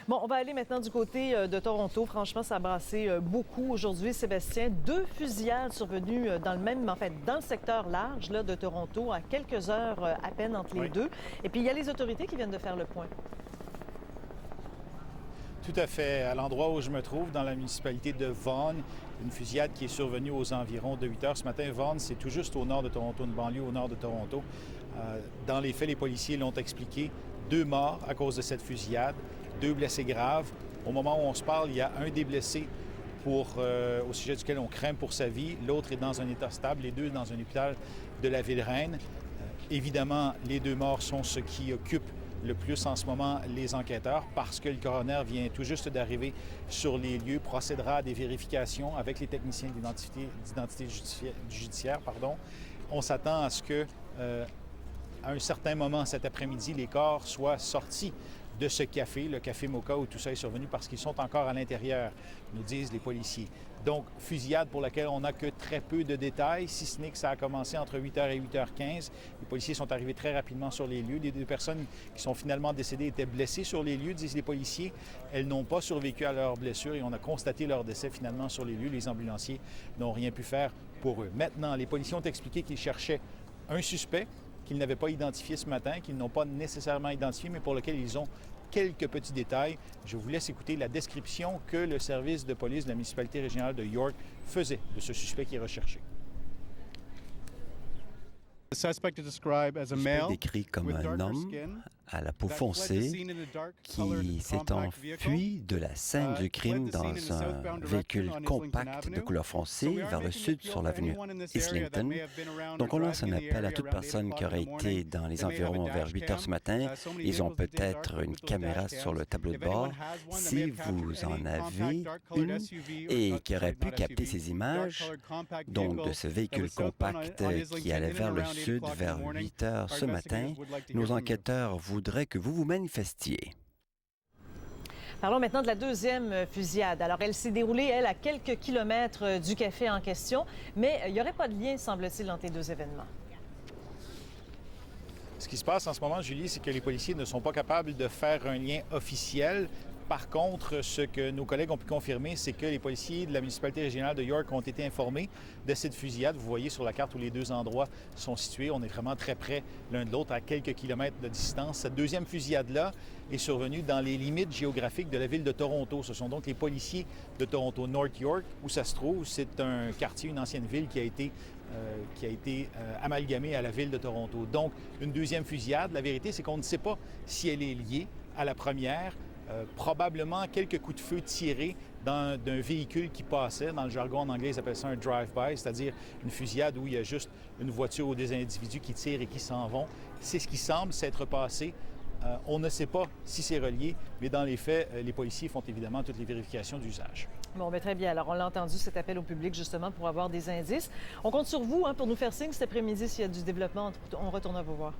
Bon, on va aller maintenant du côté de Toronto. Franchement, ça a brassé beaucoup aujourd'hui, Sébastien. 2 fusillades survenues dans le même, en fait, dans le secteur large là, de Toronto, à quelques heures à peine entre les deux. Et puis, il y a les autorités qui viennent de faire le point. Tout à fait. À l'endroit où je me trouve, dans la municipalité de Vaughan, une fusillade qui est survenue aux environs de 8 heures ce matin. Vaughan, c'est tout juste au nord de Toronto, une banlieue au nord de Toronto. Dans les faits, les policiers l'ont expliqué. 2 morts à cause de cette fusillade, 2 blessés graves. Au moment où on se parle, il y a un des blessés au sujet duquel on craint pour sa vie. L'autre est dans un état stable, les deux dans un hôpital de la Ville-Reine. Évidemment, les 2 morts sont ce qui occupe le plus en ce moment les enquêteurs parce que le coroner vient tout juste d'arriver sur les lieux, procédera à des vérifications avec les techniciens d'identité judiciaire. On s'attend à ce que, à un certain moment cet après-midi, les corps soient sortis de ce café, le café Moka, où tout ça est survenu, parce qu'ils sont encore à l'intérieur, nous disent les policiers. Donc, fusillade pour laquelle on n'a que très peu de détails, si ce n'est que ça a commencé entre 8h et 8h15. Les policiers sont arrivés très rapidement sur les lieux. Les 2 personnes qui sont finalement décédées étaient blessées sur les lieux, disent les policiers. Elles n'ont pas survécu à leurs blessures et on a constaté leur décès finalement sur les lieux. Les ambulanciers n'ont rien pu faire pour eux. Maintenant, les policiers ont expliqué qu'ils cherchaient un suspect qu'ils n'avaient pas identifié ce matin, qu'ils n'ont pas nécessairement identifié, mais pour lequel ils ont quelques petits détails. Je vous laisse écouter la description que le service de police de la municipalité régionale de York faisait de ce suspect qui est recherché. Le suspect est décrit comme un homme à la peau foncée qui s'est enfui de la scène du crime dans un véhicule compact de couleur foncée vers le sud sur l'avenue Islington. Donc, on lance un appel à toute personne qui aurait été dans les environs vers 8 heures ce matin. Ils ont peut-être une caméra sur le tableau de bord. Si vous en avez une et qui aurait pu capter ces images, donc de ce véhicule compact qui allait vers le sud vers 8 heures ce matin, nos enquêteurs voudraient que vous vous manifestiez. Parlons maintenant de la 2e fusillade. Alors, elle s'est déroulée, elle, à quelques kilomètres du café en question, mais il n'y aurait pas de lien, semble-t-il, entre les 2 événements. Ce qui se passe en ce moment, Julie, c'est que les policiers ne sont pas capables de faire un lien officiel. Par contre, ce que nos collègues ont pu confirmer, c'est que les policiers de la municipalité régionale de York ont été informés de cette fusillade. Vous voyez sur la carte où les 2 endroits sont situés. On est vraiment très près l'un de l'autre, à quelques kilomètres de distance. Cette 2e fusillade-là est survenue dans les limites géographiques de la ville de Toronto. Ce sont donc les policiers de Toronto North York, où ça se trouve. C'est un quartier, une ancienne ville qui a été amalgamée à la ville de Toronto. Donc, une 2e fusillade. La vérité, c'est qu'on ne sait pas si elle est liée à la première. Probablement quelques coups de feu tirés d'un véhicule qui passait. Dans le jargon en anglais, ils appellent ça un drive-by, c'est-à-dire une fusillade où il y a juste une voiture ou des individus qui tirent et qui s'en vont. C'est ce qui semble s'être passé. On ne sait pas si c'est relié, mais dans les faits, les policiers font évidemment toutes les vérifications d'usage. Bon, bien, très bien. Alors, on l'a entendu, cet appel au public, justement, pour avoir des indices. On compte sur vous pour nous faire signe cet après-midi s'il y a du développement. On retourne à vous voir.